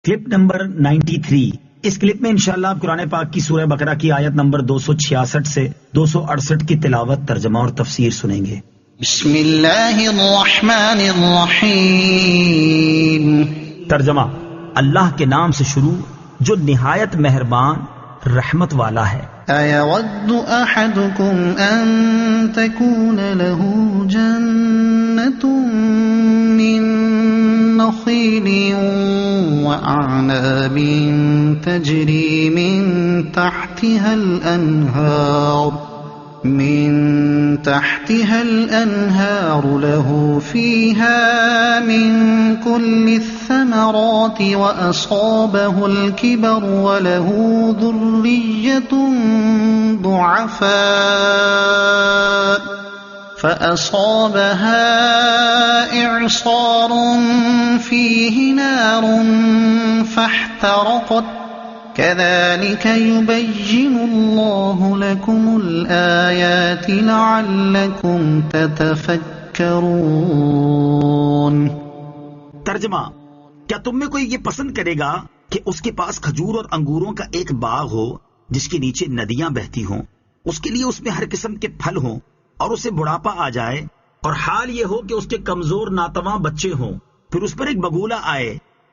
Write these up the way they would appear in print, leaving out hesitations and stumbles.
Clip number 93۔ اس clip میں انشاءاللہ آپ قرآن پاک کی سورہ بقرہ کی آیت نمبر 266 سے 268 کی تلاوت، ترجمہ اور تفسیر سنیں گے۔ بسم اللہ الرحمن الرحیم۔ ترجمہ: اللہ کے نام سے شروع جو نہایت مہربان رحمت والا ہے۔ اَيَوَدُّ أَحَدُكُمْ أَن تَكُونَ لَهُ جَنَّةٌ مِّن نَخِيلٍ وَأَعْنَابٍ تَجْرِي مِن تحتها الأنهار له فيها من كل الثمرات وأصابه الكبر وله ذرية ضعفاء فأصابها إعصار فيه نار فاحترقت كذلك يبين الله لكم الآيات لعلكم تتفكرون۔ ترجمہ: کیا تم میں کوئی یہ پسند کرے گا کہ اس کے پاس کھجور اور انگوروں کا ایک باغ ہو جس کے نیچے ندیاں بہتی ہوں، اس کے لیے اس میں ہر قسم کے پھل ہوں، اور اسے بڑھاپا آ جائے اور حال یہ ہو کہ اس کے کمزور ناتواں بچے ہوں، پھر اس پر ایک بگولا آئے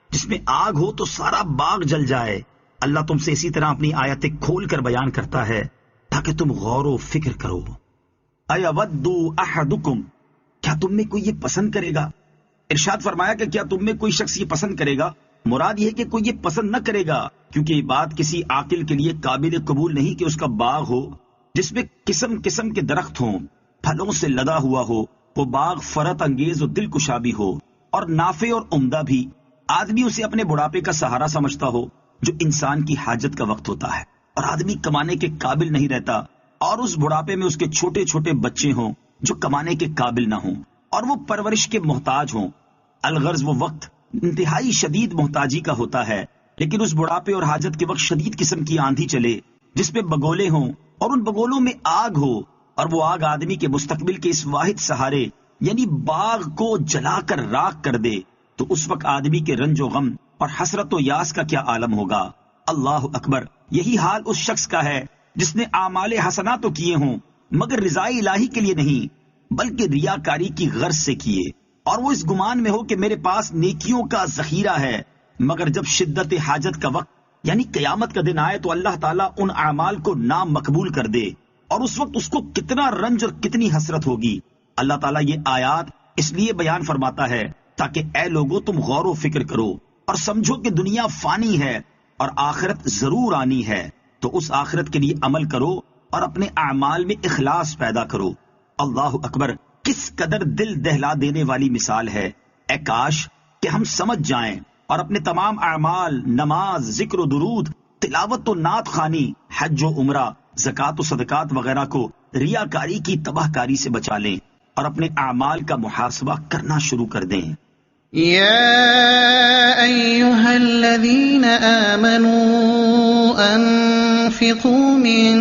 جس میں آگ ہو تو سارا باغ جل جائے۔ اللہ تم سے اسی طرح اپنی آیتیں کھول کر بیان کرتا ہے تاکہ تم غور و فکر کرو۔ اَيَوَدُّ أَحَدُكُمْ، کیا تم میں کوئی یہ پسند کرے گا؟ ارشاد فرمایا کہ کیا تم میں کوئی شخص یہ پسند کرے گا، مراد یہ ہے کہ کوئی یہ پسند نہ کرے گا، کیونکہ یہ بات کسی عاقل کے لیے قابل قبول نہیں کہ اس کا باغ ہو جس میں قسم قسم کے درخت ہوں، پھلوں سے لدا ہوا ہو، وہ باغ فرت انگیز و دل کشا بھی ہو اور نافع اور عمدہ بھی، آدمی اسے اپنے بڑھاپے کا سہارا سمجھتا ہو جو انسان کی حاجت کا وقت ہوتا ہے، اور آدمی کمانے کے قابل نہیں رہتا، اور اس بڑھاپے میں اس کے چھوٹے چھوٹے بچے ہوں جو کمانے کے قابل نہ ہوں اور وہ پرورش کے محتاج ہوں۔ الغرض وہ وقت انتہائی شدید محتاجی کا ہوتا ہے، لیکن اس بڑھاپے اور حاجت کے وقت شدید قسم کی آندھی چلے جس میں بگولے ہوں اور ان بگولوں میں آگ ہو، اور وہ آگ آدمی کے مستقبل کے اس واحد سہارے یعنی باغ کو جلا کر راکھ کر دے، تو اس وقت آدمی کے رنج و غم اور حسرت و یاس کا کیا عالم ہوگا۔ اللہ اکبر! یہی حال اس شخص کا ہے جس نے اعمال حسنہ تو کیے ہوں مگر رضائے الہی کے لیے نہیں بلکہ ریاکاری کی غرض سے کیے، اور وہ اس گمان میں ہو کہ میرے پاس نیکیوں کا ذخیرہ ہے، مگر جب شدت حاجت کا وقت یعنی قیامت کا دن آئے تو اللہ تعالیٰ ان اعمال کو نامقبول کر دے، اور اس وقت اس کو کتنا رنج اور کتنی حسرت ہوگی۔ اللہ تعالیٰ یہ آیات اس لیے بیان فرماتا ہے تاکہ اے لوگو تم غور و فکر کرو اور سمجھو کہ دنیا فانی ہے اور آخرت ضرور آنی ہے، تو اس آخرت کے لیے عمل کرو اور اپنے اعمال میں اخلاص پیدا کرو۔ اللہ اکبر! کس قدر دل دہلا دینے والی مثال ہے۔ اے کاش کہ ہم سمجھ جائیں اور اپنے تمام اعمال، نماز، ذکر و درود، تلاوت و نعت خوانی، حج و عمرہ، زکوٰۃ و صدقات وغیرہ کو ریاکاری کی تباہ کاری سے بچا لیں اور اپنے اعمال کا محاسبہ کرنا شروع کر دیں۔ يا أيها الذين آمنوا أنفقوا من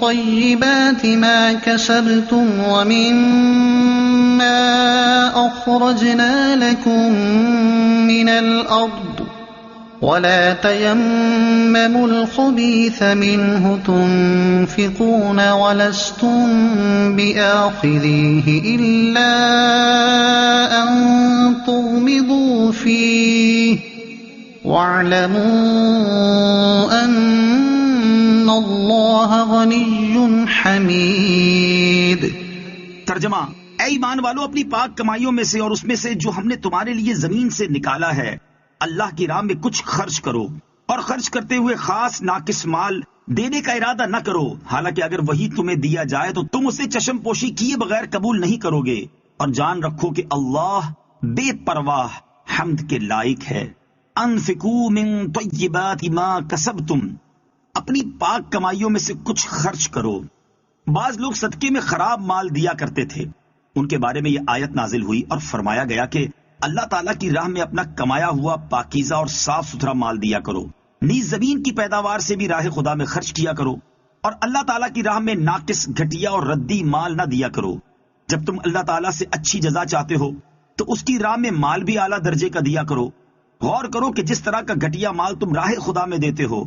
طيبات ما كسبتم ومما أخرجنا لكم من الأرض ولا تيمموا الخبيث منه تنفقون ولستم بآخذيه إلا أن تغمضوا فيه واعلموا أن الله غني حميد۔ ترجمہ: اے ایمان والو، اپنی پاک کمائیوں میں سے اور اس میں سے جو ہم نے تمہارے لیے زمین سے نکالا ہے اللہ کی راہ میں کچھ خرچ کرو، اور خرچ کرتے ہوئے خاص ناقص مال دینے کا ارادہ نہ کرو، حالانکہ اگر وہی تمہیں دیا جائے تو تم اسے چشم پوشی کیے بغیر قبول نہیں کرو گے، اور جان رکھو کہ اللہ بے پرواہ حمد کے لائق ہے۔ انفقوا من طیبات ما کسبتم، اپنی پاک کمائیوں میں سے کچھ خرچ کرو۔ بعض لوگ صدقے میں خراب مال دیا کرتے تھے، ان کے بارے میں یہ آیت نازل ہوئی اور فرمایا گیا کہ اللہ تعالیٰ کی راہ میں اپنا کمایا ہوا پاکیزہ اور صاف ستھرا مال دیا کرو، نیز زمین کی پیداوار سے بھی راہ خدا میں خرچ کیا کرو، اور اللہ تعالیٰ کی راہ میں ناقص، گھٹیا اور ردی مال نہ دیا کرو۔ جب تم اللہ تعالیٰ سے اچھی جزا چاہتے ہو تو اس کی راہ میں مال بھی اعلیٰ درجے کا دیا کرو، غور کرو کہ جس طرح کا گھٹیا مال تم راہ خدا میں دیتے ہو،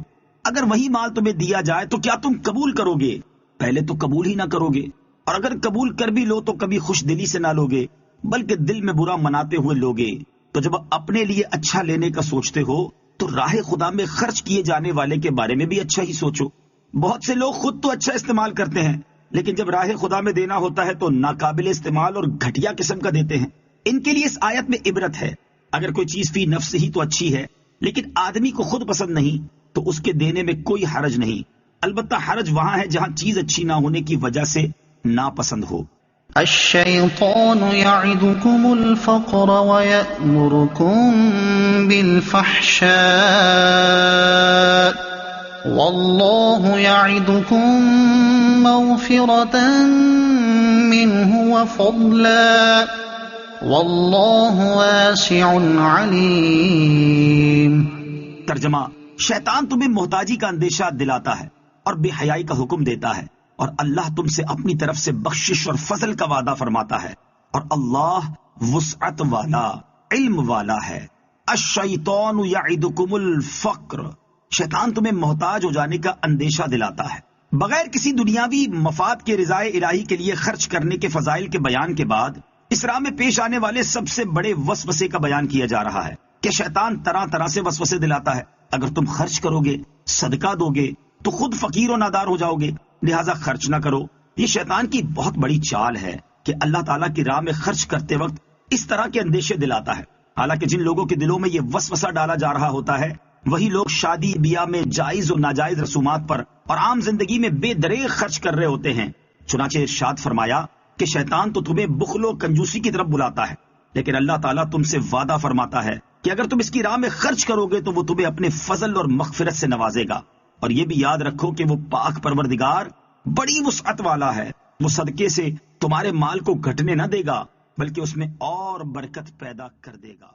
اگر وہی مال تمہیں دیا جائے تو کیا تم قبول کرو گے؟ پہلے تو قبول ہی نہ کرو گے، اور اگر قبول کر بھی لو تو کبھی خوش دلی سے نہ لوگے بلکہ دل میں برا مناتے ہوئے لوگے۔ تو جب اپنے لیے اچھا لینے کا سوچتے ہو تو راہ خدا میں خرچ کیے جانے والے کے بارے میں بھی اچھا ہی سوچو۔ بہت سے لوگ خود تو اچھا استعمال کرتے ہیں، لیکن جب راہ خدا میں دینا ہوتا ہے تو ناقابل استعمال اور گھٹیا قسم کا دیتے ہیں۔ ان کے لیے اس آیت میں عبرت ہے۔ اگر کوئی چیز فی نفس ہی تو اچھی ہے لیکن آدمی کو خود پسند نہیں تو اس کے دینے میں کوئی حرج نہیں، البتہ حرج وہاں ہے جہاں چیز اچھی نہ ہونے کی وجہ سے ناپسند ہو۔ الشیطان یعدکم الفقر ویأمرکم بالفحشاء واللہ یعدکم مغفرة منہ وفضلا واللہ واسع علیم۔ ترجمہ: شیطان تمہیں محتاجی کا اندیشہ دلاتا ہے اور بے حیائی کا حکم دیتا ہے، اور اللہ تم سے اپنی طرف سے بخشش اور فضل کا وعدہ فرماتا ہے، اور اللہ وسعت والا، علم والا ہے۔ الشیطان یعدکم الفقر، شیطان تمہیں محتاج ہو جانے کا اندیشہ دلاتا ہے۔ بغیر کسی دنیاوی مفاد کے رضائے الہی کے لیے خرچ کرنے کے فضائل کے بیان کے بعد اس راہ میں پیش آنے والے سب سے بڑے وسوسے کا بیان کیا جا رہا ہے کہ شیطان طرح طرح سے وسوسے دلاتا ہے۔ اگر تم خرچ کرو گے، صدقہ دو گے تو خود فقیر و نادار ہو جاؤ گے، لہٰذا خرچ نہ کرو۔ یہ شیطان کی بہت بڑی چال ہے کہ اللہ تعالیٰ کی راہ میں خرچ کرتے وقت اس طرح کے اندیشے دلاتا ہے۔ حالانکہ جن لوگوں کے دلوں میں یہ وسوسہ ڈالا جا رہا ہوتا ہے وہی لوگ شادی بیاہ میں جائز و ناجائز رسومات پر اور عام زندگی میں بے دریغ خرچ کر رہے ہوتے ہیں۔ چنانچہ ارشاد فرمایا کہ شیطان تو تمہیں بخل و کنجوسی کی طرف بلاتا ہے، لیکن اللہ تعالیٰ تم سے وعدہ فرماتا ہے کہ اگر تم اس کی راہ میں خرچ کرو گے تو وہ تمہیں اپنے فضل اور مغفرت سے نوازے گا۔ اور یہ بھی یاد رکھو کہ وہ پاک پروردگار بڑی وسعت والا ہے، وہ صدقے سے تمہارے مال کو گھٹنے نہ دے گا بلکہ اس میں اور برکت پیدا کر دے گا۔